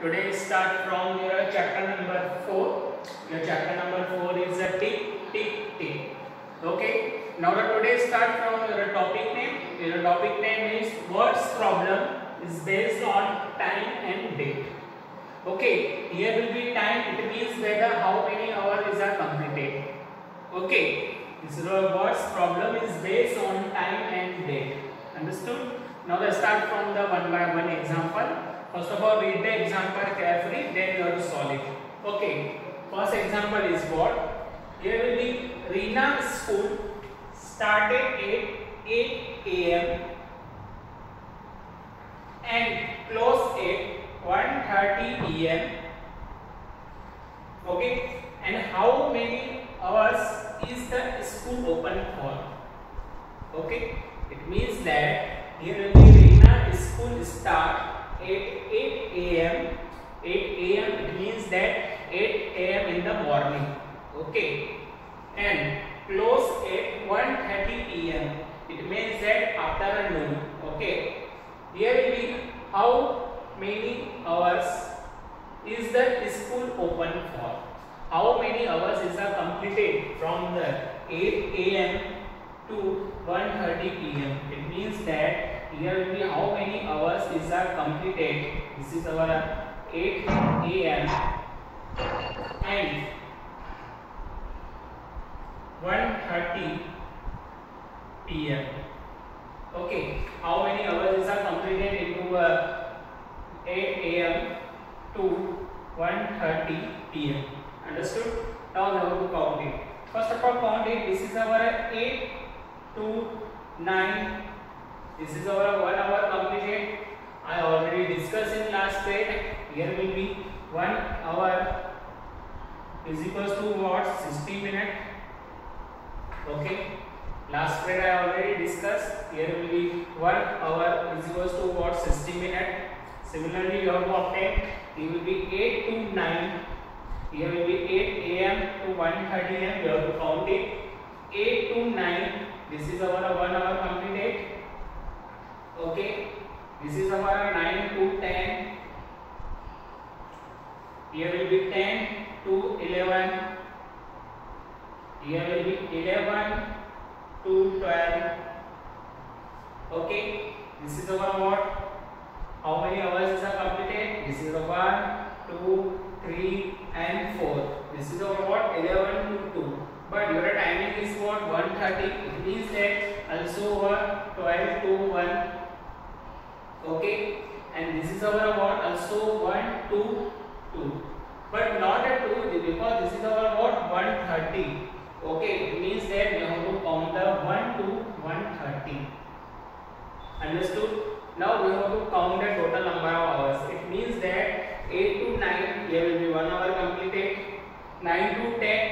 Today start from your chapter number 4. Your chapter number 4 is a tick, tick, tick. Okay. Now today start from your topic name. Your topic name is words problem is based on time and date. Okay. Here will be time. It means whether how many hours are completed. Okay. This is words problem is based on time and date. Understood? Now let's start from the one by one example. First of all, read the example carefully, then you have to solve it. Okay. First example is what? Here will be Reena school started at 8 a.m. and closed at 1:30 p.m. Okay. And how many hours is the school open for? Okay. It means that here will be Reena school start at 8 a.m. 8 a.m. it means that 8 a.m. in the morning. Okay. And close at 1:30 p.m. It means that afternoon. Okay. Here will be how many hours is the school open for? How many hours is completed from the 8 a.m. to 1:30 p.m. It means that here will be how many hours is completed. This is our 8 a.m. and 1:30 p.m. Okay, how many hours is completed into 8 a.m. to 1:30 p.m. Understood? Now we have to count it. First of all, count it. This is our 8 to 9. This is our 1 hour completed. I already discussed in last grade. Here will be 1 hour is equals to what? 60 minutes. Okay. Last grade I already discussed. Here will be 1 hour is equals to what? 60 minutes. Similarly, you have to obtain. It will be 8 to 9. Here will be 8 a.m. to 1:30 a.m. You have to count it. 8 to 9. This is our 1 hour completed. Okay, this is our 9 to 10. Here will be 10 to 11. Here will be 11 to 12. Okay, this is our what? How many hours is completed? This is 1, 2, 3 and 4. This is our what? 11 to 2. But your timing is what? 1:30. It means that also 12 to 1. Okay, and this is our what? Also 1 to 2. But not a 2 because this is our what? 1:30. Okay, it means that we have to count the 1 to 1:30. Understood? Now we have to count the total number of hours. It means that 8 to 9, here will be 1 hour completed. 9 to 10,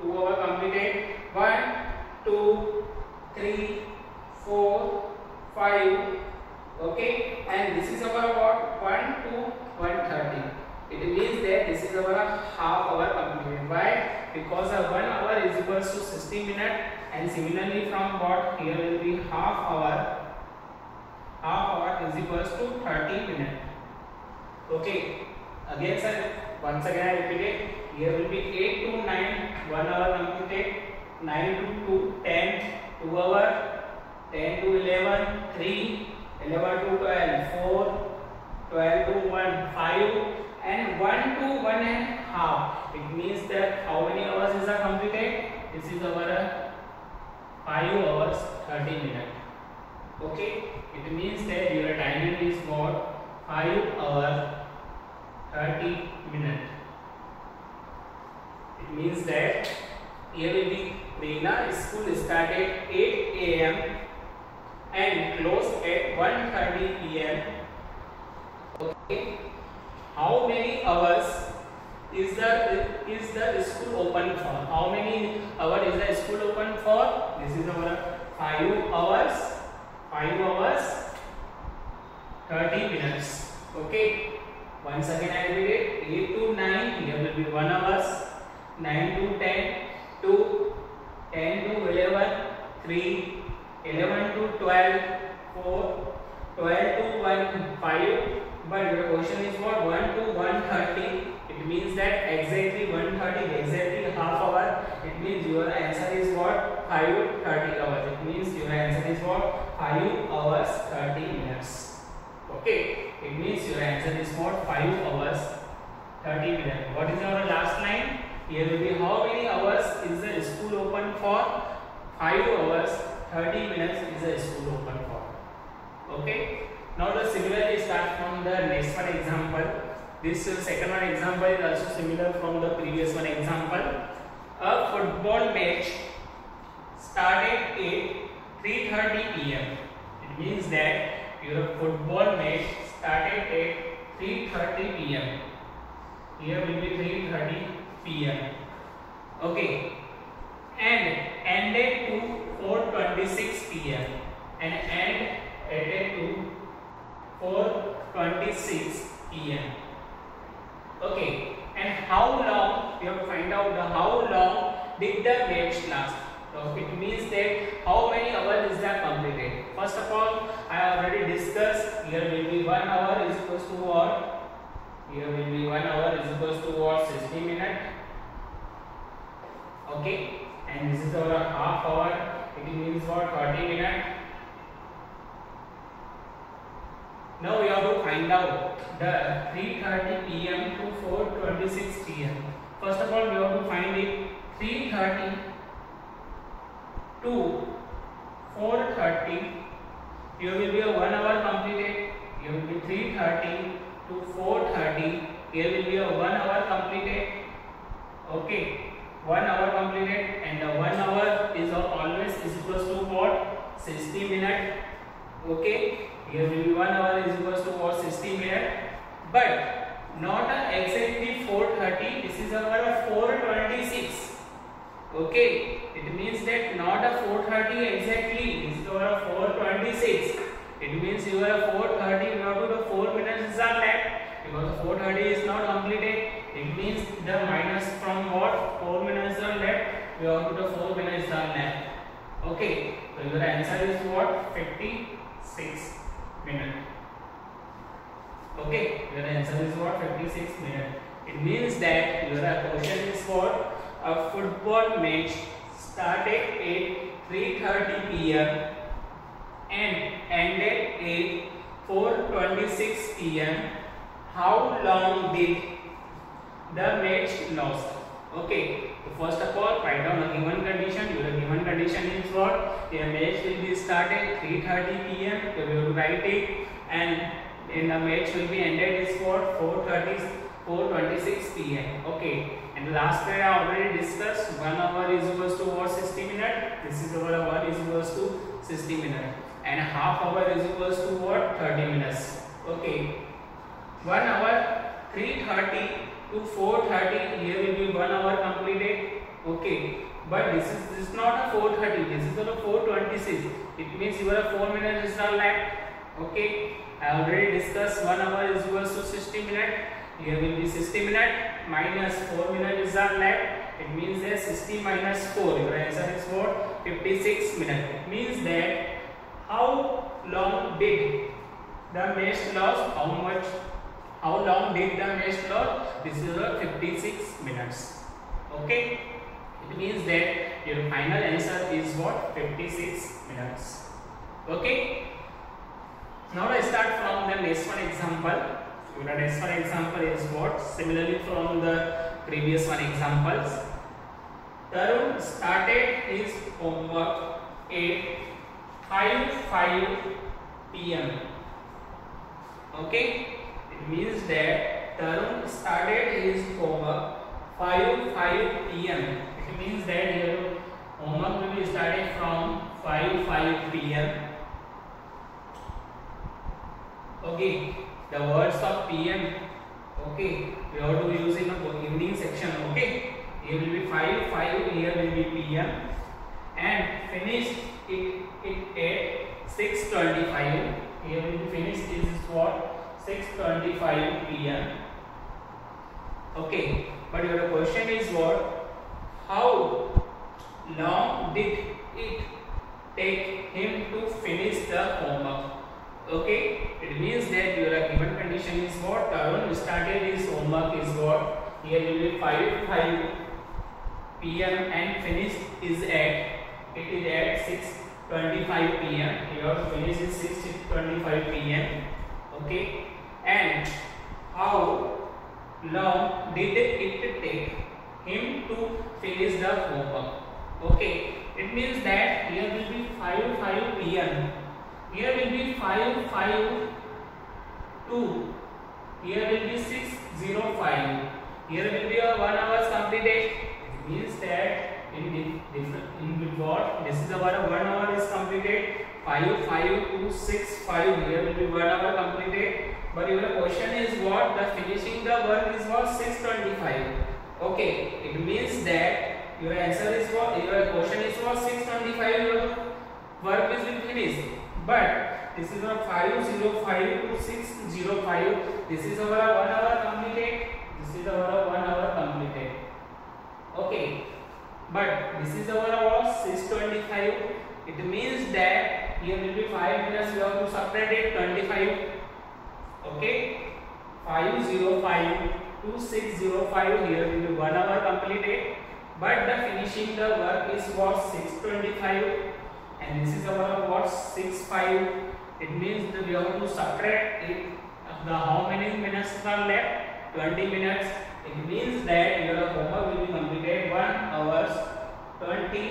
2 hours completed. 1, 2, 3, 4, 5. Okay, and this is our what? 1 to 1:30. It means that this is our half hour completed. Why? Because 1 hour is equals to 60 minutes, and similarly from what? Here will be half hour. Half hour is equals to 30 minutes. Okay, again sir, once again I repeat it. Here will be 8 to 9, 1 hour completed. 9 to 2, 10, 2 hours. 10 to 11, 3. 11 to 12, 4, 12 to 1, 5, and 1 to 1.5. It means that how many hours is completed? This is our 5 hours 30 minutes. Okay, it means that your timing is what? 5 hours 30 minutes. It means that here will be Reena school started 8 a.m. and closed at 1:30 p.m. Okay, how many hours is the school open for? How many hours is the school open for? This is our 5 hours. 5 hours 30 minutes. Okay, once again I repeat it. 8 to 9, here will be 1 hours. 9 to 10, 2. 10 to 11, 3. 11 to 12, 4, 12 to 1, 5, but your question is what 1 to 1:30. It means that exactly 1:30, exactly half hour. It means your answer is what 5:30 hours. It means your answer is what 5 hours 30 minutes. Okay, it means your answer is what 5 hours 30 minutes. What is our last line? Here will be how many hours is the school open for? 5 hours 30 minutes is the school open for. Okay. Now the similarly start from the next one example. This second one example is also similar from the previous one example. A football match started at 3:30 p.m. It means that your football match started at 3:30 p.m. Here will be 3:30 p.m. Okay, and ended to 4:26 p.m. and ended to 4:26 p.m. Okay, and how long we have to find out the how long did the match last. So it means that how many hours is that completed. First of all, I already discussed. Here will be 1 hour is equals to what? Here will be 1 hour is equals to what? 60 minutes. Okay, and this is our half hour. It means what? 30 minutes. Now we have to find out the 3:30 p.m. to 4:26 p.m. First of all, we have to find it 3:30 to 4:30. Here will be a 1 hour completed. Here will be 3:30 to 4:30. Here will be a 1 hour completed. Okay, 1 hour completed, and the 1 hour is always is equals to what? 60 minutes. Okay. Here will be 1 hour is equals to what? 60 minutes, but not exactly 4:30. This is our 4:26. Okay, it means that not a 4:30 exactly. This is our 4:26. It means you are 4:30. We have to the 4 minutes are left because 4:30 is not completed. It means the minus from what 4 minutes are left. We have to the 4 minutes are left. Okay, so your answer is what 56 minutes. Okay, your answer is what 56 minutes. It means that your question is what a football match started at 3:30 p.m. and ended at 4:26 p.m. How long did the match last? Okay, so first of all, write down a given condition. Your given condition is what? The match will be started 3:30 p.m. So we will write it, and the match will be ended is what 4:26 p.m. Okay, and the last period I already discussed. 1 hour is equals to what 60 minutes. This is our 1 is equals to 60 minutes, and half hour is equals to what 30 minutes. Okay, 1 hour 3:30 to 4:30. Here will be 1 hour completed. Okay, but this is not a 4:30. This is a 4:26. It means your 4 minutes is not left. Okay, I already discussed 1 hour is equals to 60 minutes. Here will be 60 minutes minus 4 minutes is not left. It means that 60 minus 4. Your answer is what 56 minutes. It means that how long did the match last? How long did the match last? This is 56 minutes. Okay, it means that your final answer is what 56 minutes. Okay, now let's start from the next one example. The next one example is what? Similarly from the previous one examples. Tarun started his homework at 5:05 p.m. Okay, it means that Tarun started his homework 5:05 p.m. It means that your homework will be started from 5:05 p.m. Okay, the words of PM. Okay, we have to use in the evening section. Okay, here will be 5:05. Here will be PM, and finish it at 6:25. Here will be finished. This is what 6:25 p.m. Okay, but your question is what? How long did it take him to finish the homework? Okay, it means that your given condition is what Tarun started his homework is what here will be 5 p.m. and finished is at 6:25 p.m. Your finish is 6:25 p.m. Okay, and how long did it take him to finish the homework? Okay, it means that here will be 5 p.m. Here will be 5 2. Here will be 6:05. Here will be a 1 hours completed. It means that in what this is our 1 hour is completed. 5 to 6:5. Here will be 1 hour completed. But your question is what the finishing the work is what 6:25. Okay, it means that your answer is what your question is what 6:25 your work is finished. But this is our 5:05 to 6:05. This is our 1 hour completed. This is our 1 hour completed. Okay, but this is our 6:25. It means that here will be 5 minutes. We have to subtract it 25. Okay, 5:05 to 6:05. Here will be 1 hour completed. But the finishing the work is what 6:25. And this is our what 6:05. It means that we have to subtract it. The how many minutes are left? 20 minutes. It means that your homework will be completed 1 hour 20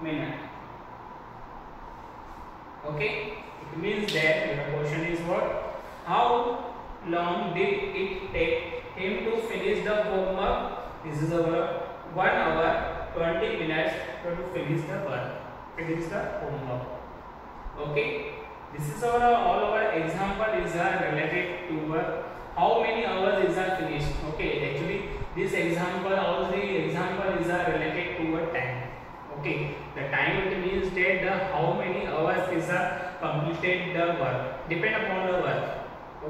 minutes. Okay. It means that your question is what? How long did it take him to finish the homework? This is our 1 hour 20 minutes to finish the work. Finish the homework. Okay, this is our all our example is related to how many hours is finished. Okay, actually this example all three example is related to time. Okay, the time it means that the how many hours is completed the work depend upon the work.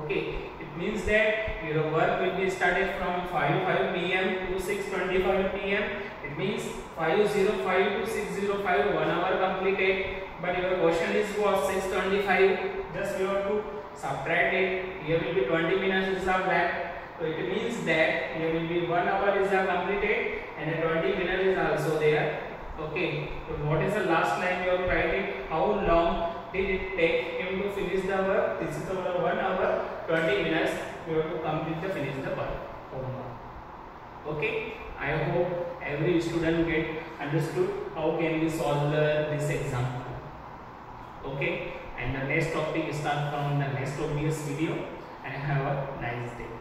Okay, it means that your work will be started from 5 p.m. to 6:25 p.m. It means 5:05 to 6:05 1 hour completed. But your question is what 6:25. Just you have to subtract it. Here will be 20 minutes is left. So it means that here will be 1 hour is completed and 20 minutes is also there. Okay. So what is the last line you have to write it? How long did it take him to finish the work? This is our 1 hour 20 minutes. We have to complete the finish the work. Okay. I hope every student get understood how can we solve this example. Okay, and the next topic start from the next obvious video, and have a nice day.